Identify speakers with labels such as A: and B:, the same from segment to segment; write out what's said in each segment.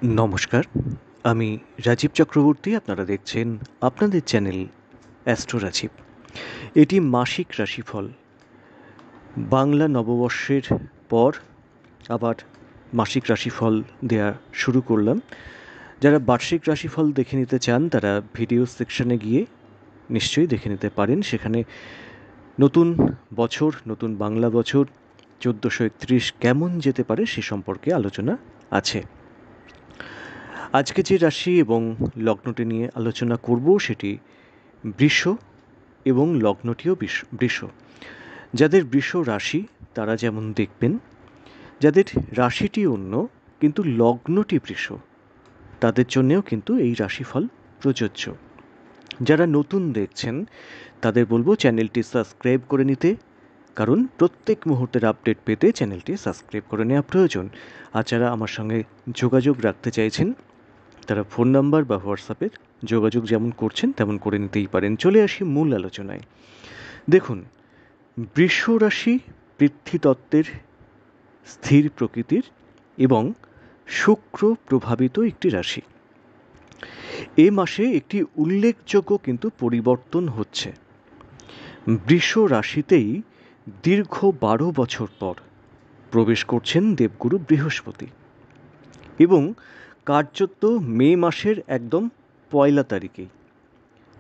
A: নমস্কার, আমি রাজীব চক্রবর্তী। আপনারা দেখছেন আপনাদের চ্যানেল অ্যাস্ট্রো রাজীব। এটি মাসিক রাশিফল। বাংলা নববর্ষের পর আবার মাসিক রাশিফল দেয়া শুরু করলাম। যারা বার্ষিক রাশিফল দেখে নিতে চান তারা ভিডিও সেকশনে গিয়ে নিশ্চয়ই দেখে নিতে পারেন। সেখানে নতুন বছর, নতুন বাংলা বছর 1431 কেমন যেতে পারে সে সম্পর্কে আলোচনা আছে। আজকে যে রাশি এবং লগ্নটি নিয়ে আলোচনা করব সেটি বৃষ এবং লগ্নটিও বৃষ। যাদের বৃষ রাশি তারা যেমন দেখবেন, যাদের রাশিটি অন্য কিন্তু লগ্নটি বৃষ তাদের জন্যেও কিন্তু এই রাশিফল প্রযোজ্য। যারা নতুন দেখছেন তাদের বলবো চ্যানেলটি সাবস্ক্রাইব করে নিতে, কারণ প্রত্যেক মুহূর্তের আপডেট পেতে চ্যানেলটি সাবস্ক্রাইব করে নেওয়া প্রয়োজন। আর যারা আমার সঙ্গে যোগাযোগ রাখতে চাইছেন তারা ফোন নাম্বার বা হোয়াটসঅ্যাপের যোগাযোগ যেমন করছেন তেমন করে নিতেই পারেন। চলে আসি মূল আলোচনায়। দেখুন, বৃষ রাশি পৃথ্বীতত্ত্বের স্থির প্রকৃতির এবং শুক্র প্রভাবিত একটি রাশি। এ মাসে একটি উল্লেখযোগ্য কিন্তু পরিবর্তন হচ্ছে। বৃষ রাশিতেই দীর্ঘ 12 বছর পর প্রবেশ করছেন দেবগুরু বৃহস্পতি এবং কার্যত মে মাসের একদম 1 তারিখেই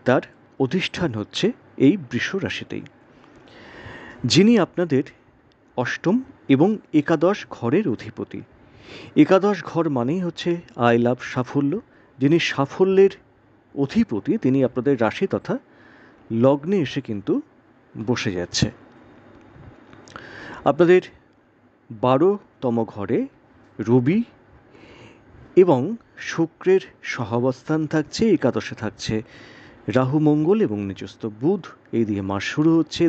A: তার অধিষ্ঠান হচ্ছে এই বৃষ রাশিতেই, যিনি আপনাদের অষ্টম এবং একাদশ ঘরের অধিপতি। একাদশ ঘর মানেই হচ্ছে আয় লাভ, সাফল্য। যিনি সাফল্যের অধিপতি তিনি আপনাদের রাশি তথা লগ্নে এসে কিন্তু বসে যাচ্ছে। আপনাদের 12তম ঘরে রবি এবং শুক্রের সহাবস্থান থাকছে, একাদশে থাকছে রাহু মঙ্গল এবং নিজস্থ বুধ। এই দিয়ে মাস শুরু হচ্ছে।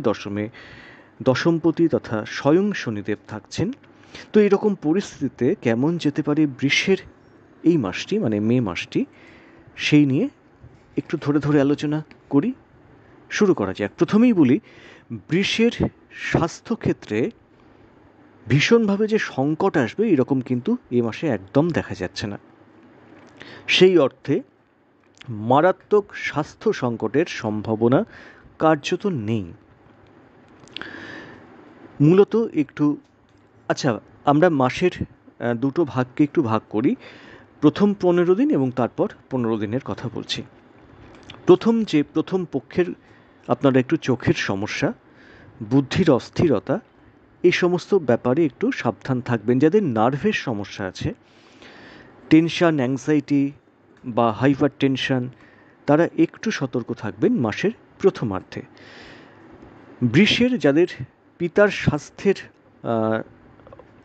A: দশমপতি তথা স্বয়ং শনিদেব থাকছেন। তো এরকম পরিস্থিতিতে কেমন যেতে পারে বৃষের এই মাসটি, মানে মে মাসটি, সেই নিয়ে একটু ধরে ধরে আলোচনা করি। শুরু করা যাক। প্রথমেই বলি, বৃষের স্বাস্থ্যক্ষেত্রে ভীষণভাবে যে সংকট আসবে এরকম কিন্তু এ মাসে একদম দেখা যাচ্ছে না। সেই অর্থে মারাত্মক স্বাস্থ্য সংকটের সম্ভাবনা কার্যত নেই। মূলত একটু আমরা মাসের দুটো ভাগকে একটু ভাগ করি। প্রথম 15 দিন এবং তারপর 15 দিনের কথা বলছি। প্রথম পক্ষের আপনারা একটু চোখের সমস্যা, বুদ্ধির অস্থিরতা, এই সমস্ত ব্যাপারে একটু সাবধান থাকবেন। যাদের নার্ভের সমস্যা আছে, টেনশন, অ্যাংজাইটি বা হাইপার টেনশন, তারা একটু সতর্ক থাকবেন মাসের প্রথমার্ধে। বৃষের যাদের পিতার স্বাস্থ্যের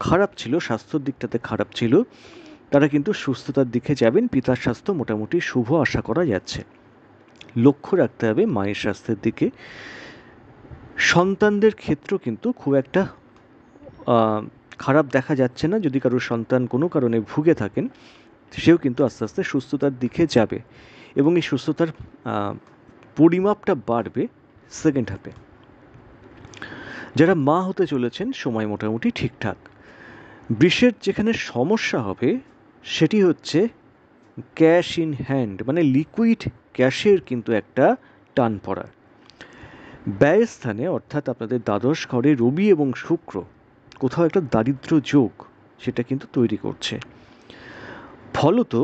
A: খারাপ ছিল, স্বাস্থ্যর দিকটাতে খারাপ ছিল, তারা কিন্তু সুস্থতার দিকে যাবেন। পিতার স্বাস্থ্য মোটামুটি শুভ আশা করা যাচ্ছে। লক্ষ্য রাখতে হবে মায়ের স্বাস্থ্যের দিকে। সন্তানদের ক্ষেত্র কিন্তু খুব একটা খারাপ দেখা যাচ্ছে না। যদি কারোর সন্তান কোনো কারণে ভুগে থাকেন সেও কিন্তু আস্তে আস্তে সুস্থতার দিকে যাবে এবং এই সুস্থতার পরিমাপটা বাড়বে সেকেন্ড হাফে। যারা মা হতে চলেছেন সময় মোটামুটি ঠিকঠাক। বৃষের যেখানে সমস্যা হবে সেটি হচ্ছে ক্যাশ ইন হ্যান্ড, মানে লিকুইড ক্যাশের কিন্তু একটা টান পড়া। ব্যয়স্থানে অর্থাৎ আপনাদের দ্বাদশ ঘরে রবি এবং শুক্র কোথাও একটা দারিদ্র যোগ সেটা কিন্তু তৈরি করছে। ফলত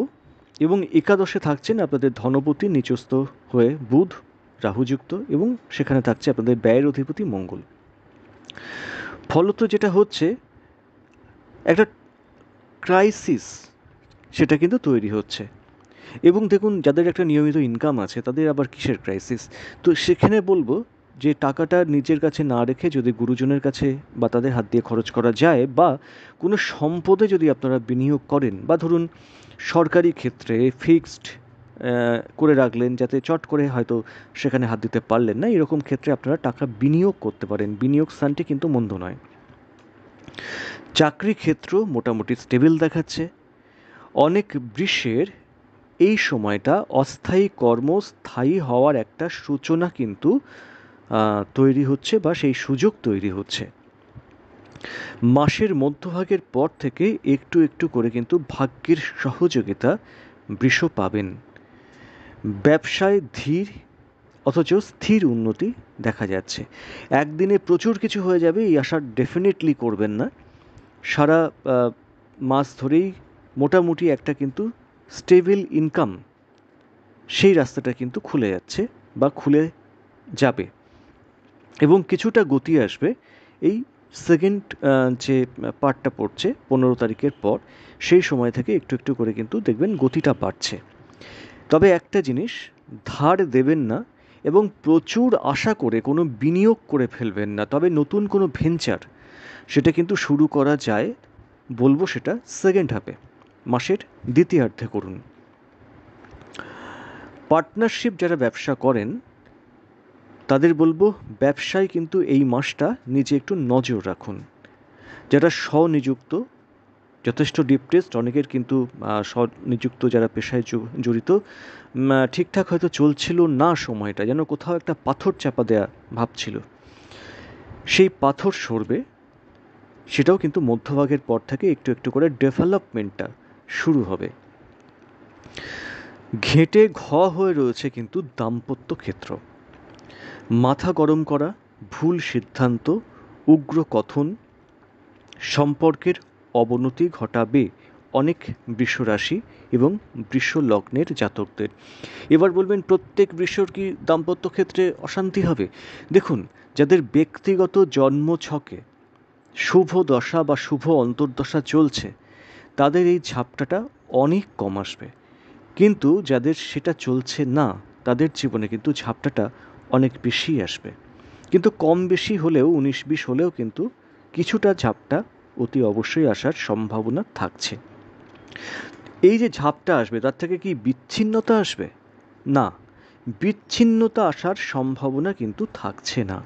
A: এবং একাদশে থাকছেন আপনাদের ধনপতি নিচস্থ হয়ে বুধ, রাহুযুক্ত, এবং সেখানে থাকছে আপনাদের ব্যয়ের অধিপতি মঙ্গল। ফলত যেটা হচ্ছে একটা ক্রাইসিস সেটা কিন্তু তৈরি হচ্ছে। এবং দেখুন, যাদের একটা নিয়মিত ইনকাম আছে তাদের আবার কিসের ক্রাইসিস? তো সেখানে বলবো যে টাকাটা নিজের কাছে না রেখে যদি গুরুজনের কাছে বা তাদের হাত দিয়ে খরচ করা যায়, বা কোনো সম্পদে যদি আপনারা বিনিয়োগ করেন, বা ধরুন সরকারি ক্ষেত্রে ফিক্সড করে রাখলেন যাতে চট করে হয়তো সেখানে হাত দিতে পারলেন না, এরকম ক্ষেত্রে আপনারা টাকা বিনিয়োগ করতে পারেন। বিনিয়োগ স্থানটি কিন্তু মন্দ নয়। চাকরি ক্ষেত্র মোটামুটি স্টেবল দেখাচ্ছে। অনেক বৃষের এই সময়টা অস্থায়ী কর্ম স্থায়ী হওয়ার একটা সূচনা কিন্তু তৈরি হচ্ছে বা সেই সুযোগ তৈরি হচ্ছে। মাসের মধ্যভাগের পর থেকে একটু একটু করে কিন্তু ভাগ্যের সহযোগিতা বৃষ পাবেন। ব্যবসায় ধীর অথচ স্থির উন্নতি দেখা যাচ্ছে। একদিনে প্রচুর কিছু হয়ে যাবে এই আশা ডেফিনেটলি করবেন না। সারা মাস ধরেই মোটামুটি একটা কিন্তু স্টেবল ইনকাম, সেই রাস্তাটা কিন্তু খুলে যাচ্ছে বা খুলে যাবে, এবং কিছুটা গতি আসবে এই সেকেন্ড যে পার্টটা পড়ছে 15 তারিখের পর, সেই সময় থেকে একটু একটু করে কিন্তু দেখবেন গতিটা বাড়ছে। তবে একটা জিনিস, ধার দেবেন না এবং প্রচুর আশা করে কোনো বিনিয়োগ করে ফেলবেন না। তবে নতুন কোনো ভেঞ্চার সেটা কিন্তু শুরু করা যায়, বলবো সেটা সেকেন্ড হাফে, মাসের দ্বিতীয়ার্ধে করুন। পার্টনারশিপ যারা ব্যবসা করেন তাদের বলবো ব্যবসায় কিন্তু এই মাসটা নিজে একটু নজর রাখুন। যারা স্বনিযুক্ত, যথেষ্ট ডিপ্রেসড, অনেকের কিন্তু স্বনিযুক্ত যারা পেশায় জড়িত, ঠিকঠাক হয়তো চলছিল না, সময়টা যেন কোথাও একটা পাথর চাপা দেয়া ভাবছিল, সেই পাথর সরবে। সেটাও কিন্তু মধ্যভাগের পর থেকে একটু একটু করে ডেভেলপমেন্টটা শুরু হবে। ঘেঁটে ঘ হয়ে রয়েছে কিন্তু দাম্পত্য ক্ষেত্র। মাথা গরম করা, ভুল সিদ্ধান্ত, উগ্র কথন, সম্পর্কের অবনতি ঘটাবে অনেক বৃষ রাশি এবং বৃষ লগ্নের জাতকদের। এবার বলবেন প্রত্যেক বৃষর কি দাম্পত্য ক্ষেত্রে অশান্তি হবে? দেখুন, যাদের ব্যক্তিগত জন্ম ছকে শুভ দশা বা শুভ অন্তর্দশা চলছে তাদের এই ঝাপটাটা অনেক কম আসবে, কিন্তু যাদের সেটা চলছে না তাদের জীবনে কিন্তু ঝাপটাটা অনেক বেশি আসবে। কিন্তু কম বেশি হলেও 19-20 হলেও কিন্তু কিছুটা ঝাপটা অতি অবশ্যই আসার সম্ভাবনা থাকছে। এই যে ঝাপটা আসবে তার থেকে কি বিচ্ছিন্নতা আসবে? না, বিচ্ছিন্নতা আসার সম্ভাবনা কিন্তু থাকছে না।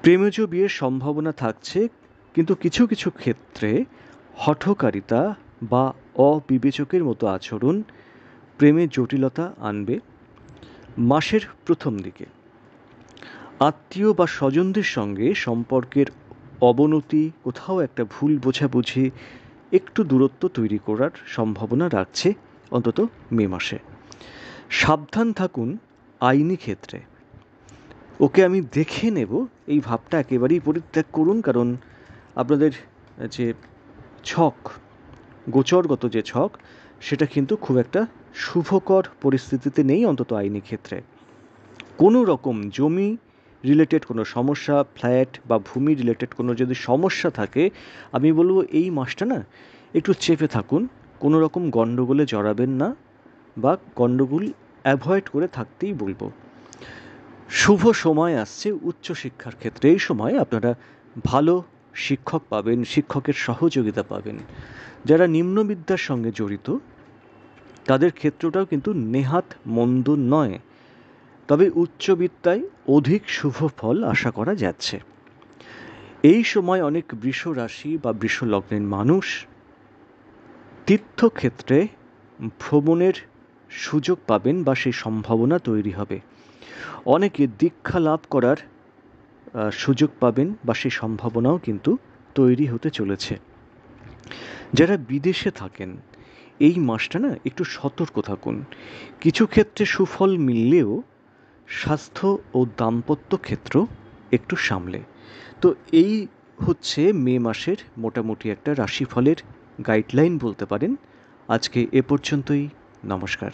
A: প্রেমজ বিয়ের সম্ভাবনা থাকছে, কিন্তু কিছু কিছু ক্ষেত্রে হঠকারিতা বা অবিবেচকের মতো আচরণ প্রেমে জটিলতা আনবে মাসের প্রথম দিকে। আত্মীয় বা স্বজনদের সঙ্গে সম্পর্কের অবনতি, কোথাও একটা ভুল বোঝাবুঝি, একটু দূরত্ব তৈরি করার সম্ভাবনা রাখছে অন্তত মে মাসে। সাবধান থাকুন আইনি ক্ষেত্রে। ওকে আমি দেখে নেব এই ভাবটা একেবারেই পরিত্যাগ করুন, কারণ আপনাদের যে ছক, গোচরগত যে ছক, সেটা কিন্তু খুব একটা শুভকর পরিস্থিতিতে নেই, অন্তত আইনি ক্ষেত্রে। কোনো রকম জমি রিলেটেড কোনো সমস্যা, ফ্ল্যাট বা ভূমি রিলেটেড কোনো যদি সমস্যা থাকে, আমি বলবো এই মাসটা না একটু চেপে থাকুন, কোনো রকম গণ্ডগোলে জড়াবেন না বা গণ্ডগোল অ্যাভয়েড করে থাকতেই বলবো। শুভ সময় আসছে উচ্চশিক্ষার ক্ষেত্রে। এই সময় আপনারা ভালো শিক্ষক পাবেন, শিক্ষকের সহযোগিতা পাবেন। যারা নিম্নবিদ্যার সঙ্গে জড়িত তাদের ক্ষেত্রটাও কিন্তু নেহাত মন্দ নয়, তবে উচ্চবিদ্যায় অধিক শুভ ফল আশা করা যাচ্ছে। এই সময় অনেক বৃষ রাশি বা বৃষ লগ্নের মানুষ তীর্থক্ষেত্রে ভ্রমণের সুযোগ পাবেন বা সেই সম্ভাবনা তৈরি হবে। অনেকে দীক্ষা লাভ করার সুযোগ পাবেন বা সেই সম্ভাবনাও কিন্তু তৈরি হতে চলেছে। যারা বিদেশে থাকেন এই মাসটা না একটু সতর্ক থাকুন। কিছু ক্ষেত্রে সুফল মিললেও স্বাস্থ্য ও দাম্পত্য ক্ষেত্র একটু সামলে। তো এই হচ্ছে মে মাসের মোটামুটি একটা রাশিফলের গাইডলাইন বলতে পারেন। আজকে এ পর্যন্তই। নমস্কার।